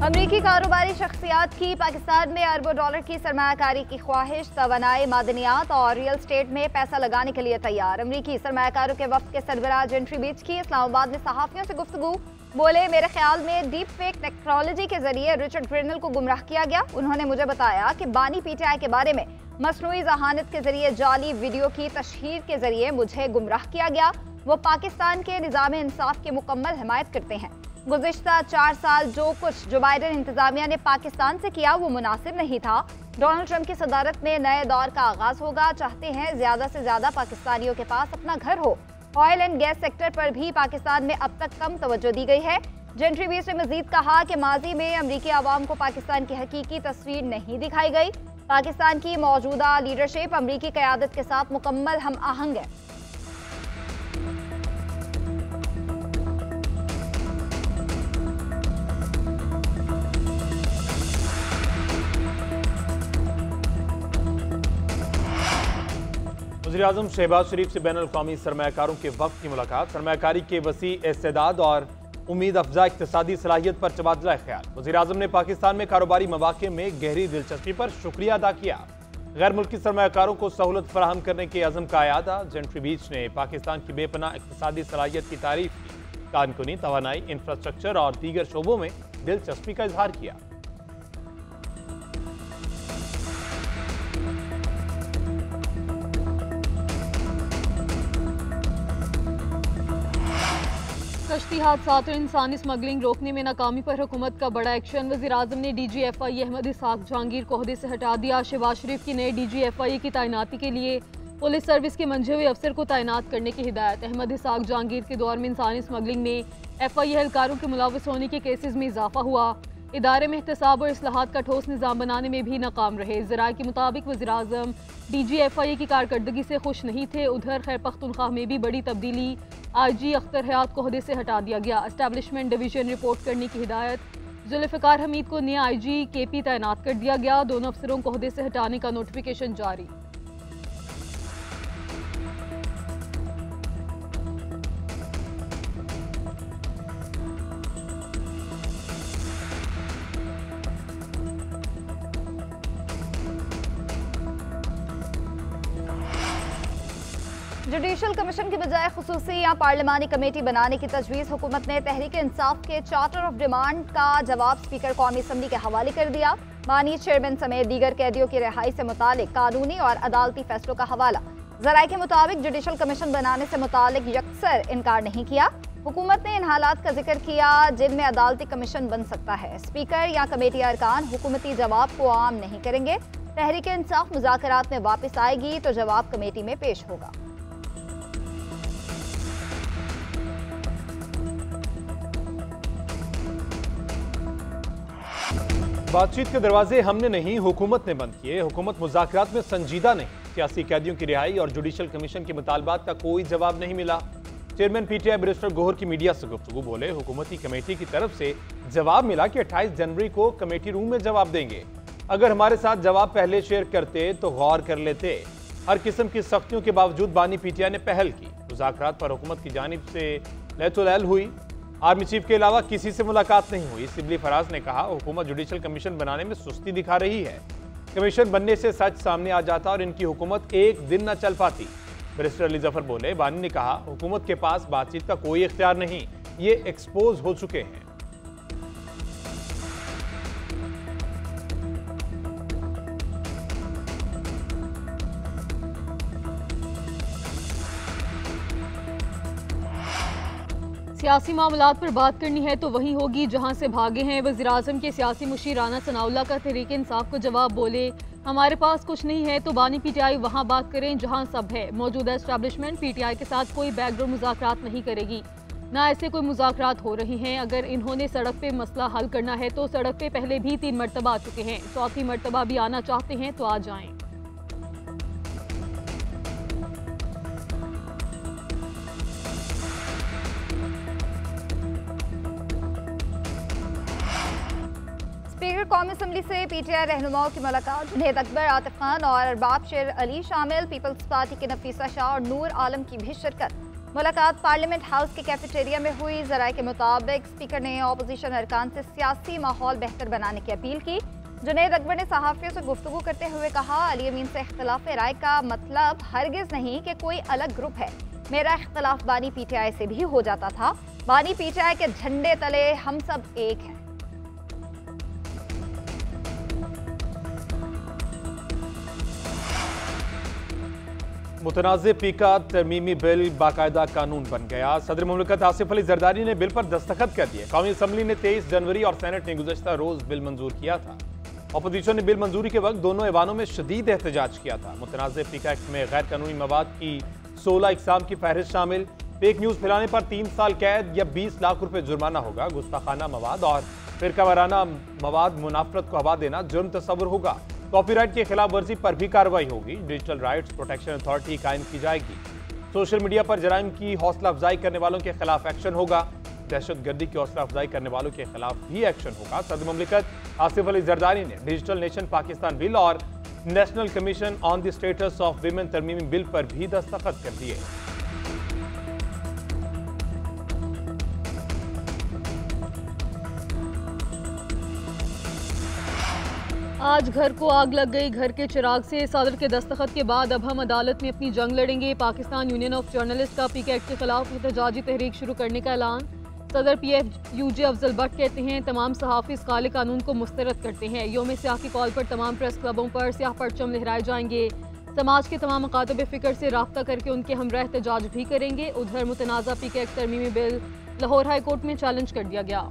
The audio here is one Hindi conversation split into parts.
अमरीकी कारोबारी शख्सियात की पाकिस्तान में अरबों डॉलर की सरमायाकारी की ख्वाहिश, तवानाई, मादनियात और रियल स्टेट में पैसा लगाने के लिए तैयार। अमरीकी सरमायाकारों के वफ्द के सरबराह जेंट्री बीच की इस्लामाबाद में सहाफियों से गुफ्तगू। बोले, मेरे ख्याल में डीप फेक टेक्नोलॉजी के जरिए रिचर्ड ग्रिनल को गुमराह किया गया। उन्होंने मुझे बताया कि बानी पीटीआई के बारे में मसनूई जहानत के जरिए जाली वीडियो की तशहीर के जरिए मुझे गुमराह किया गया। वो पाकिस्तान के निज़ाम इंसाफ की मुकम्मल हिमायत करते हैं। गुज़िश्ता 4 साल जो कुछ जो बाइडेन इंतजामिया ने पाकिस्तान से किया वो मुनासिब नहीं था। डोनाल्ड ट्रंप की सदारत में नए दौर का आगाज होगा। चाहते हैं ज्यादा से ज्यादा पाकिस्तानियों के पास अपना घर हो। ऑयल एंड गैस सेक्टर पर भी पाकिस्तान में अब तक कम तवज्जो दी गई है। जेंट्री बीच ने मजीद कहा कि माजी में अमरीकी आवाम को पाकिस्तान की हकीकी तस्वीर नहीं दिखाई गई। पाकिस्तान की मौजूदा लीडरशिप अमरीकी क़यादत के साथ मुकम्मल हम आहंग है। वज़ीर-ए-आज़म शहबाज शरीफ से बैनुल-अक़वामी सरमायाकारों के वक्त की मुलाकात। सरमायाकारी के वसी इस्तेदाद और उम्मीद अफजा इक़्तिसादी सलाहियत पर तबादला ख्याल। वज़ीर-ए-आज़म ने पाकिस्तान में कारोबारी मवाक़े में गहरी दिलचस्पी पर शुक्रिया अदा किया। गैर मुल्की सरमायाकारों को सहूलत फराहम करने के अज़म का अयादा। जेंट्री बीच ने पाकिस्तान की बेपनाह इक़्तिसादी सलाहियत की तारीफ की। कानूनी, तवानाई, इंफ्रास्ट्रक्चर और दीगर शोबों में दिलचस्पी का इजहार किया। कश्ती हादसात और इंसानी स्मगलिंग रोकने में नाकामी पर हुकूमत का बड़ा एक्शन। वज़ीर-ए-आज़म ने DGFI अहमद इसाक जहांगीर को ओहदे से हटा दिया। शहबाज शरीफ की नए DGFI की तैनाती के लिए पुलिस सर्विस के मंझे हुए अफसर को तैनात करने की हिदायत। अहमद इसाक जहांगीर के दौर में इंसानी स्मगलिंग में FI एहलकारों के मुलव्वस होने के केसेस में इजाफा हुआ। इदारे में एहतसाब और इस्लाहात का ठोस निज़ाम बनाने में भी नाकाम रहे। ज़राए के मुताबिक वज़ीर-ए-आज़म DGFI की कारकर्दगी से खुश नहीं थे। उधर खैर पख्तूनख्वा में भी बड़ी तब्दीली। IG अख्तर हयात को ओहदे से हटा दिया गया। एस्टैब्लिशमेंट डिवीजन रिपोर्ट करने की हिदायत। जुल्फ़िकार हमीद को नया IG KP तैनात कर दिया गया। दोनों अफसरों को ओहदे से हटाने का नोटिफिकेशन जारी। जुडिशल कमीशन की बजाय खुसूसी या पार्लिमानी कमेटी बनाने की तजवीज़। हुकूमत ने तहरीक इंसाफ के चार्टर ऑफ डिमांड का जवाब स्पीकर कौमी असम्बली के हवाले कर दिया। बानी चेयरमैन समेत दीगर कैदियों की रिहाई से मुतालिक कानूनी और अदालती फैसलों का हवाला। ज़राए के मुताबिक जुडिशल कमीशन बनाने से मुतालिक यकसर इनकार नहीं किया। हुकूमत ने इन हालात का जिक्र किया जिनमें अदालती कमीशन बन सकता है। स्पीकर या कमेटी अरकान हुकूमती जवाब को आम नहीं करेंगे। तहरीक इंसाफ मुज़ाकरात में वापस आएगी तो जवाब कमेटी में पेश होगा। बातचीत के दरवाजे हमने नहीं, हुकूमत ने बंद किए। हुकूमत मुज़ाकरात में संजीदा नहीं। सियासी कैदियों की रिहाई और जुडिशल कमीशन के मुतालबात का कोई जवाब नहीं मिला। चेयरमैन PTI बैरिस्टर गोहर की मीडिया से गुफ्तगू। बोले, हुकूमती कमेटी की तरफ से जवाब मिला कि 28 जनवरी को कमेटी रूम में जवाब देंगे। अगर हमारे साथ जवाब पहले शेयर करते तो गौर कर लेते। हर किस्म की सख्तियों के बावजूद बानी PTI ने पहल की। मुज़ाकरात पर हुकूमत की जानिब से लैतुलैल हुई। आर्मी चीफ के अलावा किसी से मुलाकात नहीं हुई। सिबली फराज ने कहा, हुकूमत जुडिशल कमीशन बनाने में सुस्ती दिखा रही है। कमीशन बनने से सच सामने आ जाता और इनकी हुकूमत एक दिन न चल पाती। बैरिस्टर अली जफर बोले, बानी ने कहा, हुकूमत के पास बातचीत का कोई इख्तियार नहीं, ये एक्सपोज हो चुके हैं। सियासी मामलात पर बात करनी है तो वहीं होगी जहां से भागे हैं। वज़ीर-ए-आज़म के सियासी मुशीर राना सनाउल्लाह का तहरीक इंसाफ को जवाब। बोले, हमारे पास कुछ नहीं है तो बानी PTI वहां बात करें जहां सब है। मौजूदा एस्टैब्लिशमेंट PTI के साथ कोई बैकडोर मुज़ाकरात नहीं करेगी, ना ऐसे कोई मुज़ाकरात हो रहे हैं। अगर इन्होंने सड़क पे मसला हल करना है तो सड़क पे पहले भी 3 मरतबा आ चुके हैं। 4थी मरतबा भी आना चाहते हैं तो आ जाएं। स्पीकर कौमी असम्बली से PTI रहनुमाओं की मुलाकात। जुनेद अकबर, आतिफ खान और अरबाब शेर अली शामिल। पीपल्स पार्टी के नफीसा शाह और नूर आलम की भी शिरकत। मुलाकात पार्लियामेंट हाउस के कैफेटेरिया में हुई। जराये के मुताबिक स्पीकर ने अपोजिशन अरकान से सियासी माहौल बेहतर बनाने की अपील की। जुनैद अकबर ने सहाफ़ियों से गुफ्तगू करते हुए कहा, अली अमीन से इख्तिलाफ राय का मतलब हरगिज़ नहीं कि कोई अलग ग्रुप है। मेरा इख्तिलाफ बानी पीटीआई से भी हो जाता था। बानी पीटीआई के झंडे तले हम सब एक हैं। मुतनाज़ पीका तरमीमी बिल बाकायदा कानून बन गया। सदर मुमलिकत आसिफ अली जरदारी ने बिल पर दस्तखत कर दिए। कौमी असम्बली ने 23 जनवरी और सेनेट ने गुज़श्ता रोज बिल मंजूर किया था। अपोजिशन ने बिल मंजूरी के वक्त दोनों ऐवानों में शदीद एहतजाज किया था। मुतनाज़ पीका एक्ट में गैर कानूनी मवाद की 16 इकसाम की फहरिस्त शामिल। फेक न्यूज़ फैलाने पर 3 साल कैद या 20 लाख रुपए जुर्माना होगा। गुस्ताखाना मवाद और फिरका वाराना मवाद मुनाफरत को हवा देना जुर्म तस्वुर होगा। कॉपीराइट की खिलाफ वर्जी पर भी कार्रवाई होगी। डिजिटल राइट्स प्रोटेक्शन अथॉरिटी कायम की जाएगी। सोशल मीडिया पर जराइम की हौसला अफजाई करने वालों के खिलाफ एक्शन होगा। दहशतगर्दी की हौसला अफजाई करने वालों के खिलाफ भी एक्शन होगा। सदर मुमलिकत आसिफ अली जरदारी ने डिजिटल नेशन पाकिस्तान बिल और national commission on the status of women तरमीमी बिल पर भी दस्तखत कर दिए। आज घर को आग लग गई, घर के चिराग से। सदर के दस्तखत के बाद अब हम अदालत में अपनी जंग लड़ेंगे। पाकिस्तान यूनियन ऑफ जर्नलिस्ट का पीके एक्ट के खिलाफ एहतजाजी तहरीक शुरू करने का ऐलान। सदर PFUJ अफजल भट्ट कहते हैं, तमाम सहाफ़ी इस काले कानून को मुस्तरद करते हैं। योम स्याह की कॉल पर तमाम प्रेस क्लबों पर स्याह परचम लहराए जाएंगे। समाज के तमाम मकातब फ़िक्र से राब्ता करके उनके हमरा एहतजाज भी करेंगे। उधर मुतनाज़ा पीके एक्ट तरमीमी बिल लाहौर हाई कोर्ट में चैलेंज कर दिया गया।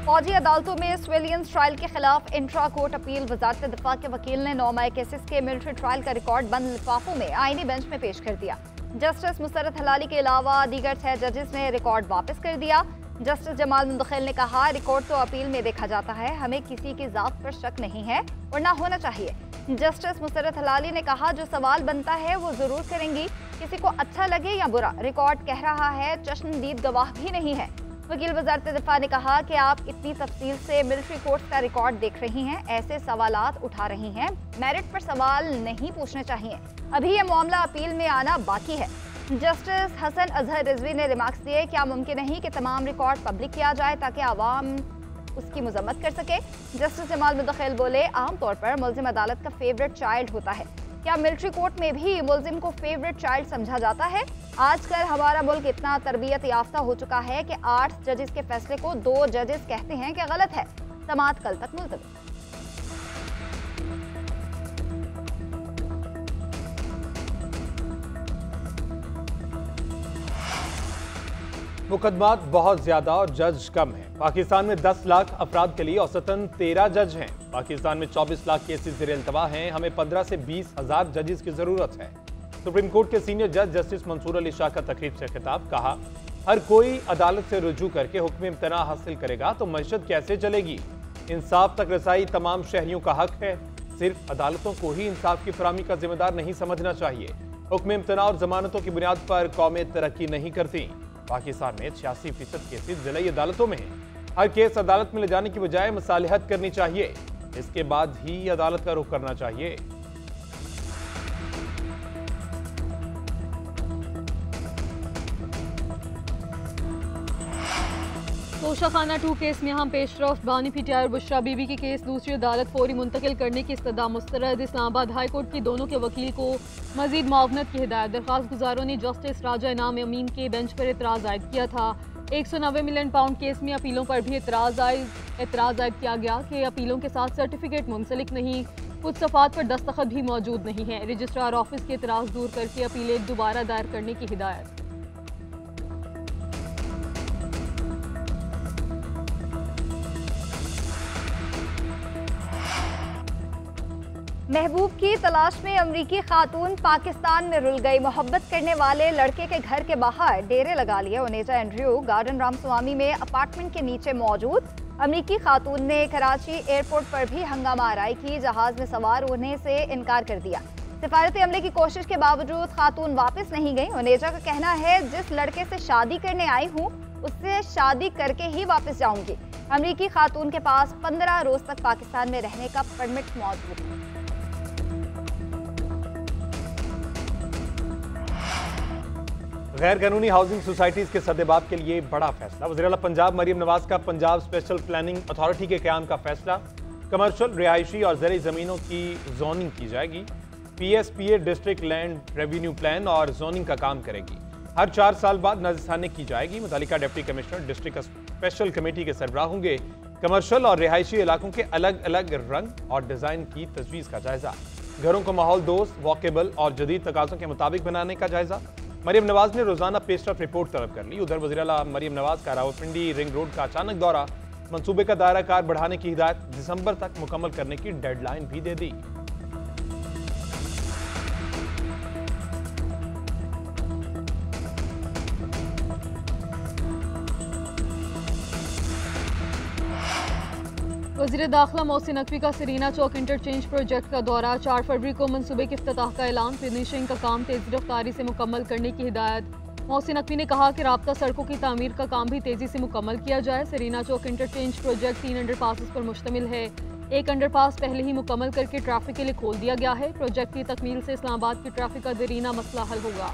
फौजी अदालतों में सिविलियंस ट्रायल के खिलाफ इंट्रा कोर्ट अपील। वजारत दिफा के वकील ने 9 मई केसेस के मिलिट्री ट्रायल का रिकॉर्ड बंद लिफाफों में आईनी बेंच में पेश कर दिया। जस्टिस मुसरत हलाली के अलावा दीगर 6 जजेस ने रिकॉर्ड वापस कर दिया। जस्टिस जमाल मुंदखिल ने कहा, रिकॉर्ड तो अपील में देखा जाता है, हमें किसी की जात पर शक नहीं है और ना होना चाहिए। जस्टिस मुसरत हलाली ने कहा, जो सवाल बनता है वो जरूर करेंगी, किसी को अच्छा लगे या बुरा। रिकॉर्ड कह रहा है, चश्मदीद गवाह भी नहीं है। वकील वजारत दिफा ने कहा कि आप इतनी तफसील से मिलिट्री कोर्ट का रिकॉर्ड देख रही हैं, ऐसे सवालात उठा रही हैं, मेरिट पर सवाल नहीं पूछने चाहिए। अभी ये मामला अपील में आना बाकी है। जस्टिस हसन अजहर रिजवी ने रिमार्क्स दिए, क्या मुमकिन नहीं कि तमाम रिकॉर्ड पब्लिक किया जाए ताकि आवाम उसकी मजम्मत कर सके। जस्टिस जमाल मुंदखिल बोले, आमतौर पर मुल्जिम अदालत का फेवरेट चाइल्ड होता है, क्या मिलिट्री कोर्ट में भी मुल्जिम को फेवरेट चाइल्ड समझा जाता है? आजकल हमारा मुल्क इतना तरबियत याफ्ता हो चुका है कि 8 जजेस के फैसले को 2 जजेस कहते हैं कि गलत है। समाअत कल तक मुलतवी। मुकदमात बहुत ज्यादा और जज कम हैं। पाकिस्तान में 10 लाख अफराद के लिए औसतन 13 जज हैं। पाकिस्तान में 24 लाख केसेस ज़ेर इल्तवा हैं। हमें 15 से 20 हज़ार जजेस की जरूरत है। सुप्रीम कोर्ट के सीनियर जज जस्टिस मंसूर अली शाह का तकरीब से खिताब। कहा, हर कोई अदालत से रुजू करके हुक्म इम्तना हासिल करेगा तो मईशत कैसे चलेगी। इंसाफ तक रसाई तमाम शहरियों का हक है। सिर्फ अदालतों को ही इंसाफ की फराहमी का जिम्मेदार नहीं समझना चाहिए। हुक्म इम्तना और जमानतों की बुनियाद पर कौमें तरक्की नहीं करती। पाकिस्तान में 86% केसेस जिलाई अदालतों में हैं। हर केस अदालत में ले जाने की बजाय मसालिहत करनी चाहिए, इसके बाद ही अदालत का रुख करना चाहिए। तोशाखाना 2 केस में हम पेशरफ। बानी पीटीआई और बुशरा बीबी के केस दूसरी अदालत फौरी मुंतकिल करने की इस्तदा मुस्तरद। इस्लामाबाद हाई कोर्ट की दोनों के वकील को मजीद मुआवनत की हिदायत। दरख्वास्त गुजारों ने जस्टिस राजा इनाम अमीन के बेंच पर एतराज़ आयद किया था। 190 मिलियन पाउंड केस में अपीलों पर भी एतराज़ आयद किया गया कि अपीलों के साथ सर्टिफिकेट मुंसलिक नहीं, कुछ सफ़ात पर दस्तखत भी मौजूद नहीं है। रजिस्ट्रार ऑफिस के एतराज़ दूर करके अपीलें दोबारा दायर करने की हिदायत। महबूब की तलाश में अमरीकी खातून पाकिस्तान में रुल गई। मोहब्बत करने वाले लड़के के घर के बाहर डेरे लगा लिए। ओनेजा एंड्रयू गार्डन रामस्वामी में अपार्टमेंट के नीचे मौजूद अमरीकी खातून ने कराची एयरपोर्ट पर भी हंगामा आराई की। जहाज में सवार होने से इनकार कर दिया। सिफारती अमले की कोशिश के बावजूद खातून वापस नहीं गई। ओनेजा का कहना है, जिस लड़के से शादी करने आई हूँ उससे शादी करके ही वापस जाऊंगी। अमरीकी खातून के पास 15 रोज तक पाकिस्तान में रहने का परमिट मौजूद है। गैर कानूनी हाउसिंग सोसाइटीज के सद्देबाब के लिए बड़ा फैसला। वज़ीर-ए-आला पंजाब मरियम नवाज का पंजाब स्पेशल प्लानिंग अथॉरिटी के क़याम का फैसला। कमर्शियल, रिहायशी और ज़रूरी ज़मीनों की जोनिंग की जाएगी। PSPA district land revenue plan और जोनिंग का काम करेगी। हर 4 साल बाद नज़रसानी की जाएगी। मुतालिका deputy commissioner district special committee के सरबराह होंगे। कमर्शियल और रिहायशी इलाकों के अलग अलग रंग और डिज़ाइन की तजवीज़ का जायजा। घरों को माहौल दोस्त, वॉकेबल और जदीद तकाज़ों के मुताबिक बनाने का जायजा। मरियम नवाज ने रोजाना पेशरफ रिपोर्ट तलब कर ली। उधर वज़ीर-ए-आला मरियम नवाज का रावलपिंडी रिंग रोड का अचानक दौरा। मंसूबे का दायरा कार बढ़ाने की हिदायत, दिसंबर तक मुकम्मल करने की डेडलाइन भी दे दी। वज़ीर दाखिला मोहसिन नकवी का सरीना चौक इंटरचेंज प्रोजेक्ट का दौरा। 4 फरवरी को मंसूबे के इफ्तिताह का ऐलान। फिनिशिंग का काम तेज़ी रफ्तारी से मुकम्मल करने की हिदायत। मोहसिन नकवी ने कहा कि राब्ता सड़कों की तामीर का काम भी तेज़ी से मुकम्मल किया जाए। सरीना चौक इंटरचेंज प्रोजेक्ट 3 अंडरपासेस पर मुश्तमिल है। एक अंडरपास पहले ही मुकम्मल करके ट्रैफिक के लिए खोल दिया गया है। प्रोजेक्ट की तकमील से इस्लामाबाद की ट्रैफिक का दरीना मसला हल होगा।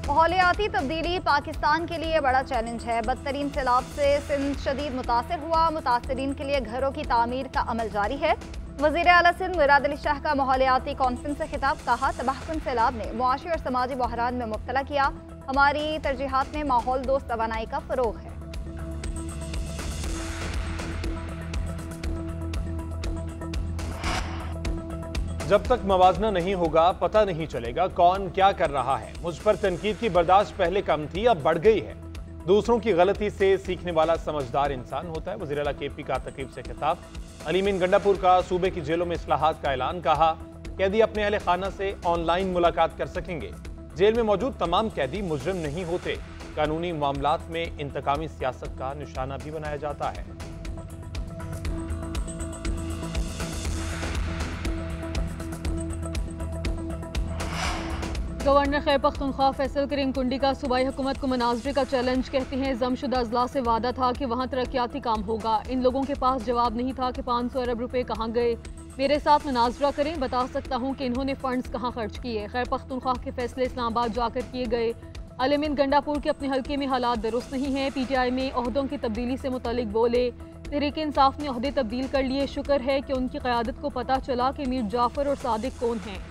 माहौलियाती तब्दीली पाकिस्तान के लिए बड़ा चैलेंज है। बदतरीन सैलाब से सिंध शदीद मुतासर हुआ। मुतासरीन के लिए घरों की तामीर का अमल जारी है। वज़ीर आला सिंध मुराद अली शाह का माहौलियाती कॉन्फ्रेंस से खिताब। कहा, तबाहकुन सैलाब ने मुआशी और समाजी बहरान में मुब्तला किया। हमारी तरजीहात में माहौल दोस्त तवानाई का फ़रोग़ है। जब तक मवाजना नहीं होगा पता नहीं चलेगा कौन क्या कर रहा है। मुझ पर तनकीद की बर्दाश्त पहले कम थी, अब बढ़ गई है। दूसरों की गलती से सीखने वाला समझदार इंसान होता है। वज़ीर-ए-आला KP का तकरीब से खिताब। अलीमीन गंडापुर का सूबे की जेलों में इस्लाहात का ऐलान। कहा, कैदी अपने अहले खाना से ऑनलाइन मुलाकात कर सकेंगे। जेल में मौजूद तमाम कैदी मुजरिम नहीं होते। कानूनी मामलात में इंतकामी सियासत का निशाना भी बनाया जाता है। गवर्नर खैबर पख्तूनख्वा फैसल करीम कुंडी का सूबाई हुकूमत को मुनाजरे का चैलेंज। कहते हैं, जमशुदा अजला से वादा था कि वहाँ तरक्याती काम होगा। इन लोगों के पास जवाब नहीं था कि 500 अरब रुपए कहाँ गए। मेरे साथ मुनाजरा करें, बता सकता हूँ कि इन्होंने फंड्स कहाँ खर्च किए। खैबर पख्तूनख्वा के फैसले इस्लामाबाद जाकर किए गए। अलीमीन गंडापुर के अपने हल्के में हालात दुरुस्त नहीं हैं। PTI में ओहदों की तब्दीली से मुतालिक बोले। तहरीक इंसाफ ने ओहदे तब्दील कर लिए। शुक्र है कि उनकी क़यादत को पता चला कि मीर जाफर और सादिक कौन हैं।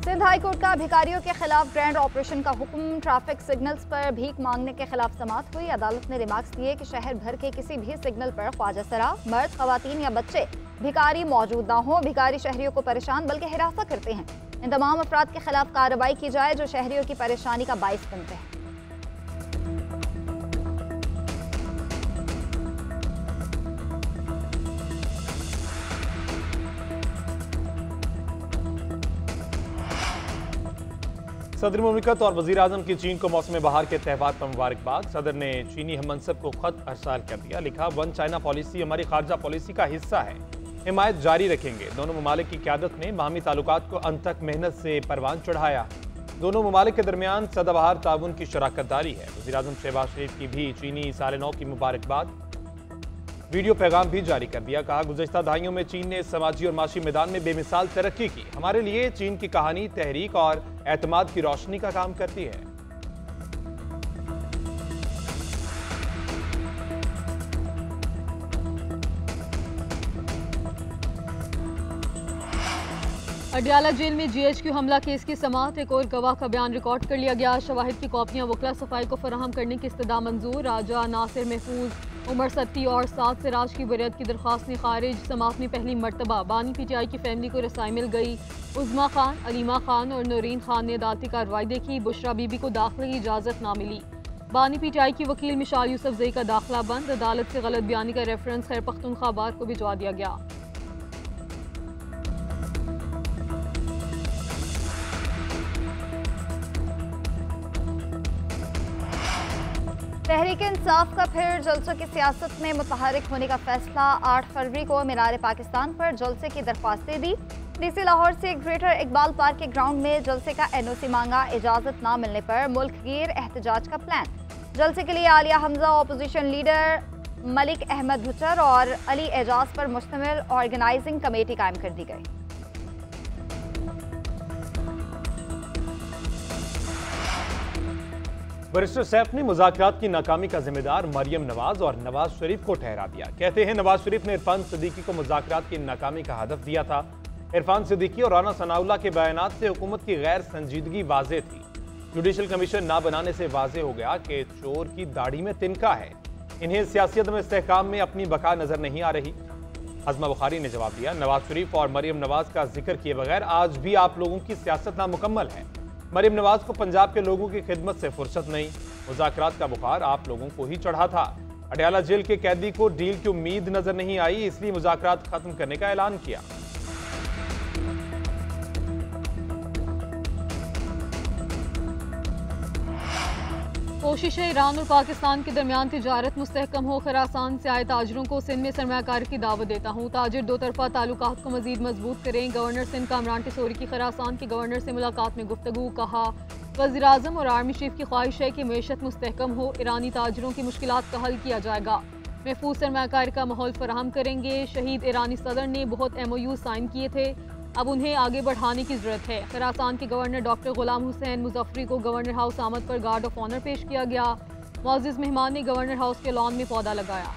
सिंध हाई कोर्ट का भिखारियों के खिलाफ ग्रैंड ऑपरेशन का हुक्म। ट्रैफिक सिग्नल्स पर भीख मांगने के खिलाफ समाअत हुई। अदालत ने रिमार्क्स दिए कि शहर भर के किसी भी सिग्नल पर ख्वाजा सरा, मर्द, खवातीन या बच्चे भिखारी मौजूद ना हो। भिखारी शहरियों को परेशान बल्कि हिरासा करते हैं। इन तमाम अफराद के खिलाफ कार्रवाई की जाए जो शहरियों की परेशानी का बाइस बनते हैं। सदर मुमलिकत और वज़ीर आज़म की चीन को मौसम बहार के त्यौहार पर मुबारकबाद। सदर ने चीनी हम मनसब को खत अरसाल कर दिया। लिखा, वन चाइना पॉलिसी हमारी खारजा पॉलिसी का हिस्सा है, हिमायत जारी रखेंगे। दोनों ममालिक की क़यादत ने बाहमी ताल्लुकात को अंत तक मेहनत से परवान चढ़ाया। दोनों ममालिक के दरमियान सदाबहार ताउन की शराकत दारी है। वज़ीर आज़म शहबाज शरीफ की भी चीनी साल नौ की मुबारकबाद। वीडियो पैगाम भी जारी कर दिया। कहा, गुज़श्ता दहाइयों में चीन ने समाजी और माशी मैदान में बेमिसाल तरक्की की। हमारे लिए चीन की कहानी तहरीक और एतमाद की रोशनी का काम करती है। अडियाला जेल में GHQ हमला केस की समाअत। एक और गवाह का बयान रिकॉर्ड कर लिया गया। शवाहिद की कॉपियां वकला सफाई को फराहम करने की इस्तदा मंजूर। राजा नासिर महफूज, उमर सत्ती और साद सिराज की बरियत की दरख्वास्त ने खारिज। समाअत में पहली मरतबा बानी PTI की फैमिली को रसाई मिल गई। उज़मा खान, अलीमा खान और नूरीन खान ने अदालती कार्रवाई देखी। बुशरा बीबी को दाखिले की इजाज़त ना मिली। बानी PTI की वकील मिशाल यूसुफजई का दाखिला बंद। अदालत से गलत बयानी का रेफरेंस खैबर पख्तूनख्वा बार को भिजवा दिया गया। तहरीक इंसाफ का फिर जलसों की सियासत में मुतहरिक होने का फैसला। 8 फरवरी को मीनार पाकिस्तान पर जलसे की दरख्वास्तें दी। डीसी लाहौर से ग्रेटर इकबाल पार्क के ग्राउंड में जलसे का एनओसी मांगा। इजाजत ना मिलने पर मुल्कगीर एहतजाज का प्लान। जलसे के लिए आलिया हमजा, ऑपोजिशन लीडर मलिक अहमद भुट्टर और अली एजाज पर मुश्तमिल ऑर्गेनाइजिंग कमेटी कायम कर दी गई। बैरिस्टर सैफ ने मुज़ाकरात की नाकामी का जिम्मेदार मरियम नवाज और नवाज शरीफ को ठहरा दिया। कहते हैं नवाज शरीफ ने इरफान सिद्दीकी को मुज़ाकरात की नाकामी का हदफ दिया था। इरफान सिद्दीकी और राना सनाउल्लाह के बयानात से हुकूमत की गैर संजीदगी वाज़ेह थी। जुडिशल कमीशन ना बनाने से वाज़ेह हो गया कि चोर की दाढ़ी में तिनका है। इन्हें सियासत में इस्तेहकाम में अपनी बका नजर नहीं आ रही। हज़मा बुखारी ने जवाब दिया, नवाज शरीफ और मरियम नवाज का जिक्र किए बगैर आज भी आप लोगों की सियासत नामुकम्मल है। मरियम नवाज को पंजाब के लोगों की खिदमत से फुर्सत नहीं। मुज़ाकरात का बुखार आप लोगों को ही चढ़ा था। अडयाला जेल के कैदी को डील की उम्मीद नजर नहीं आई, इसलिए मुज़ाकरात खत्म करने का ऐलान किया। कोशिश है ईरान और पाकिस्तान के दरमियान तिजारत मुस्तहकम हो। खरासान से आए ताजरों को सिंध में सरमायाकारी की दावत देता हूँ। ताजिर दो तरफा ताल्लुकात को मजीद मजबूत करें। गवर्नर सिंध कामरान टिसोरी की खरासान के गवर्नर से मुलाकात में गुफ्तगू। कहा, वज़ीर आज़म और आर्मी चीफ की ख्वाहिश है कि मईशत मुस्तहकम हो। ईरानी ताजरों की मुश्किलात का हल किया जाएगा। महफूज सरमायाकारी का माहौल फराहम करेंगे। शहीद ईरानी सदर ने बहुत MOU साइन किए थे, अब उन्हें आगे बढ़ाने की जरूरत है। खरासान के गवर्नर डॉक्टर गुलाम हुसैन मुजफ्फरी को गवर्नर हाउस आमद पर गार्ड ऑफ ऑनर पेश किया गया। मुअज़्ज़िज़ मेहमान ने गवर्नर हाउस के लॉन में पौधा लगाया।